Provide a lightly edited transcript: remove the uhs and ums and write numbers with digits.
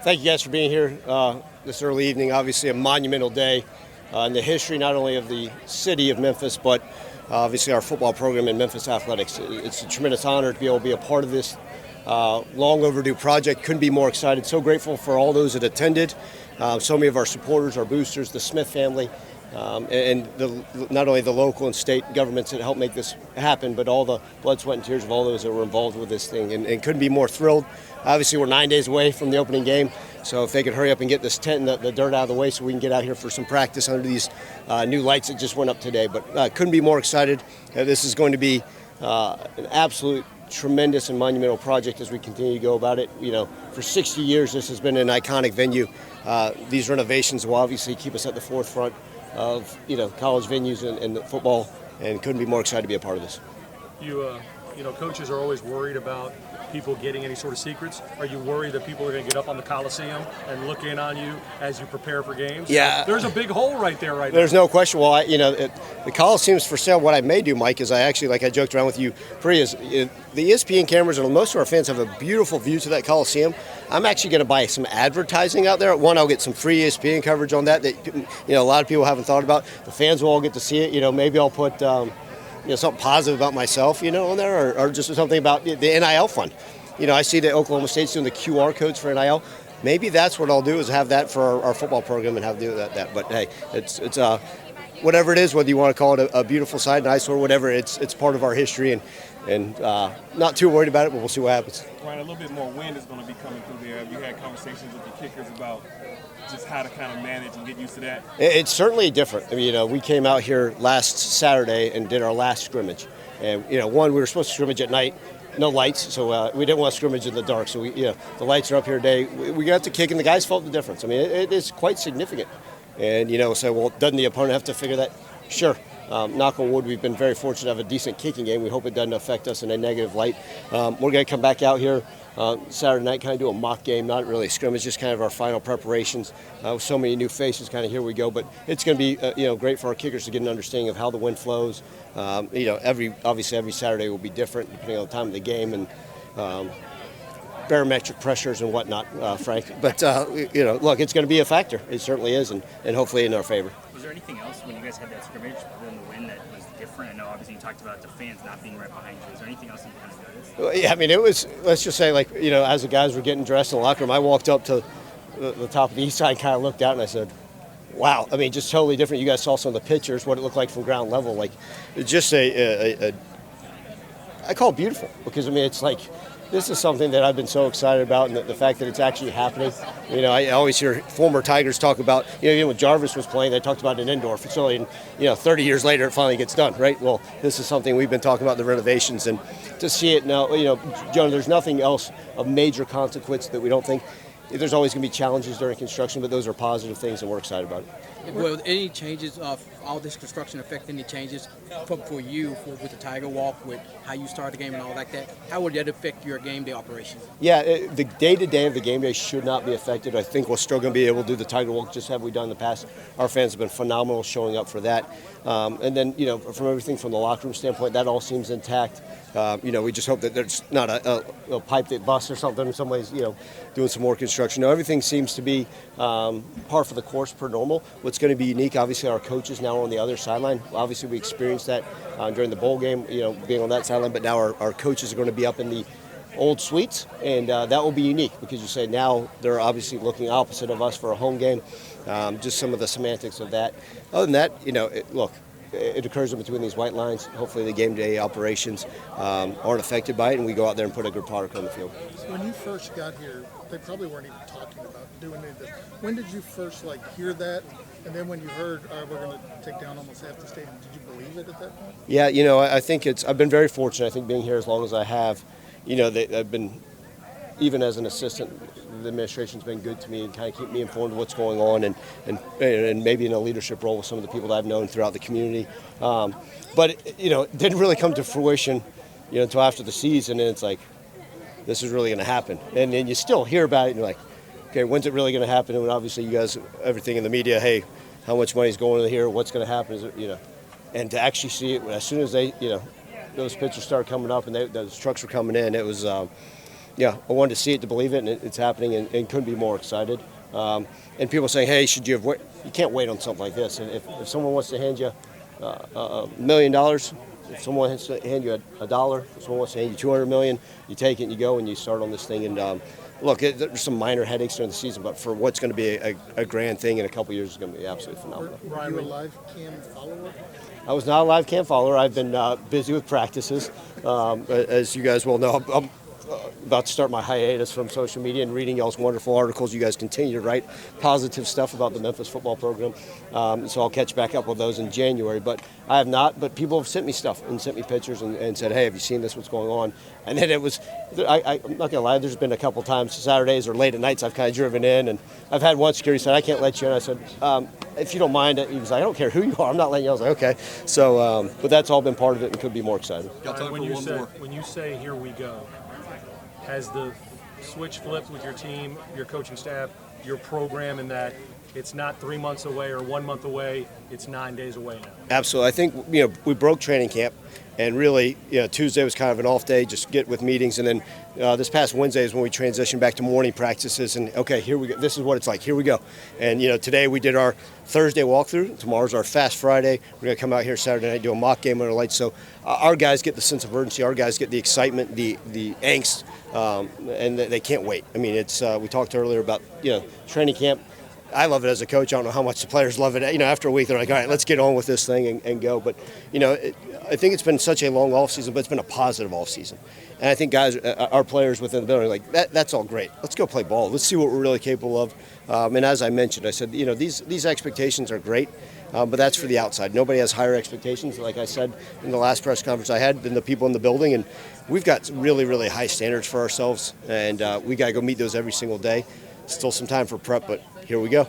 Thank you guys for being here this early evening. Obviously a monumental day in the history not only of the city of Memphis, but obviously our football program in Memphis Athletics. It's a tremendous honor to be able to be a part of this long overdue project. Couldn't be more excited. So grateful for all those that attended. So many of our supporters, our boosters, the Smith family, and not only the local and state governments that helped make this happen, but all the blood, sweat, and tears of all those that were involved with this thing. And couldn't be more thrilled. Obviously, we're 9 days away from the opening game, so if they could hurry up and get this tent and the dirt out of the way so we can get out here for some practice under these new lights that just went up today. But couldn't be more excited. This is going to be an absolute tremendous and monumental project as we continue to go about it. You know, for 60 years, this has been an iconic venue. These renovations will obviously keep us at the forefront of, college venues and football, and couldn't be more excited to be a part of this. Coaches are always worried about people getting any sort of secrets. Are you worried that people are going to get up on the Coliseum and look in on you as you prepare for games? Yeah. There's a big hole right there now. There's no question. Well, the Coliseum's for sale. What I may do, Mike, is I joked around with you, the ESPN cameras and most of our fans have a beautiful view to that Coliseum. I'm actually going to buy some advertising out there. One, I'll get some free ESPN coverage on that a lot of people haven't thought about. The fans will all get to see it. Maybe I'll put something positive about myself, on there, or just something about the NIL fund. I see that Oklahoma State's doing the QR codes for NIL. Maybe that's what I'll do, is have that for our football program and have to do that. But hey, it's whatever it is, whether you want to call it a beautiful side, an eyesore, whatever. It's part of our history, and not too worried about it, but we'll see what happens. Ryan, a little bit more wind is going to be coming through there. Have you had conversations with the kickers about just how to kind of manage and get used to that? It's certainly different. we came out here last Saturday and did our last scrimmage. And, we were supposed to scrimmage at night, no lights, so we didn't want to scrimmage in the dark. So, the lights are up here today. We got to kick, and the guys felt the difference. It is quite significant. And, doesn't the opponent have to figure that? Sure. Knock on wood, we've been very fortunate to have a decent kicking game. We hope it doesn't affect us in a negative light. We're going to come back out here Saturday night, kind of do a mock game, not really a scrimmage, just kind of our final preparations. With so many new faces, kind of here we go. But it's going to be great for our kickers to get an understanding of how the wind flows. Obviously every Saturday will be different depending on the time of the game and barometric pressures and whatnot, Frank. But look, it's going to be a factor. It certainly is, and hopefully in our favor. Was there anything else when you guys had that scrimmage in the wind that was different? I know obviously you talked about the fans not being right behind you. Is there anything else that you kind of noticed? Well, yeah, it was, let's just say, as the guys were getting dressed in the locker room, I walked up to the top of the east side and kind of looked out and I said, wow. Just totally different. You guys saw some of the pictures, what it looked like from ground level. It's just I call it beautiful because, it's like, this is something that I've been so excited about, and the fact that it's actually happening. I always hear former Tigers talk about, even when Jarvis was playing, they talked about an indoor facility, and 30 years later it finally gets done, right? Well, this is something we've been talking about, the renovations, and to see it now, Jonah, there's nothing else of major consequence that we don't think. There's always going to be challenges during construction, but those are positive things, and we're excited about it. Will any changes of all this construction affect any changes for you with the Tiger Walk, with how you start the game and all like that? How would that affect your game day operations? Yeah, the day-to-day of the game day should not be affected. I think we're still going to be able to do the Tiger Walk just as we done in the past. Our fans have been phenomenal showing up for that. And then, from everything from the locker room standpoint, that all seems intact. We just hope that there's not a pipe that busts or something in some ways, doing some more construction. No, everything seems to be par for the course per normal. What's going to be unique, obviously, our coaches now are on the other sideline. Obviously, we experienced that during the bowl game, being on that sideline, but now our coaches are going to be up in the old suites, and that will be unique because you say now they're obviously looking opposite of us for a home game. Just some of the semantics of that. Other than that, it occurs in between these white lines. Hopefully the game day operations aren't affected by it, and we go out there and put a good product on the field. So when you first got here, they probably weren't even talking about doing any of this. When did you first hear that? And then when you heard, all right, we're going to take down almost half the stadium, did you believe it at that point? Yeah, I think I've been very fortunate. I think being here as long as I have, I've been, even as an assistant, the administration's been good to me and kind of keep me informed of what's going on and maybe in a leadership role with some of the people that I've known throughout the community. But it didn't really come to fruition, until after the season, and it's like, this is really going to happen. And then you still hear about it, and you're like, okay, when's it really going to happen? And obviously you guys, everything in the media, hey, how much money is going in here? What's going to happen? Is it, and to actually see it as soon as they, those pitchers started coming up and those trucks were coming in, it was yeah, I wanted to see it to believe it, and it's happening, and couldn't be more excited. And people saying, hey, should you have wait? You can't wait on something like this. And if someone wants to hand you $1 million, if someone wants to hand you a dollar, if someone wants to hand you 200 million, you take it and you go and you start on this thing. And look, there's some minor headaches during the season, but for what's going to be a grand thing in a couple years is going to be absolutely phenomenal. Were you a live cam follower? I was not a live camp follower. I've been busy with practices. As you guys well know, I'm about to start my hiatus from social media and reading y'all's wonderful articles. You guys continue to write positive stuff about the Memphis football program. So I'll catch back up with those in January. But I have not. But people have sent me stuff and sent me pictures and said, hey, have you seen this? What's going on? And then it was, I'm not going to lie, there's been a couple times, Saturdays or late at nights, I've kind of driven in. And I've had one security said, I can't let you in. I said, if you don't mind, he was like, I don't care who you are. I'm not letting you in. I was like, okay. So, but that's all been part of it and could be more excited. When you say here we go, has the switch flipped with your team, your coaching staff, your program, in that it's not 3 months away or 1 month away, it's 9 days away now? Absolutely. I think, we broke training camp, and really, Tuesday was kind of an off day, just get with meetings, and then this past Wednesday is when we transitioned back to morning practices, and okay, here we go. This is what it's like. Here we go. And, today we did our Thursday walkthrough. Tomorrow's our Fast Friday. We're going to come out here Saturday night, do a mock game under the lights. So our guys get the sense of urgency. Our guys get the excitement, the angst, and they can't wait. I mean, it's we talked earlier about, training camp. I love it as a coach. I don't know how much the players love it. After a week, they're like, all right, let's get on with this thing and go. But, I think it's been such a long offseason, but it's been a positive offseason. And I think guys, our players within the building are like, that's all great. Let's go play ball. Let's see what we're really capable of. And as I mentioned, I said, these expectations are great, but that's for the outside. Nobody has higher expectations, like I said in the last press conference I had, than the people in the building. And we've got really, really high standards for ourselves, and we got to go meet those every single day. Still some time for prep, but here we go.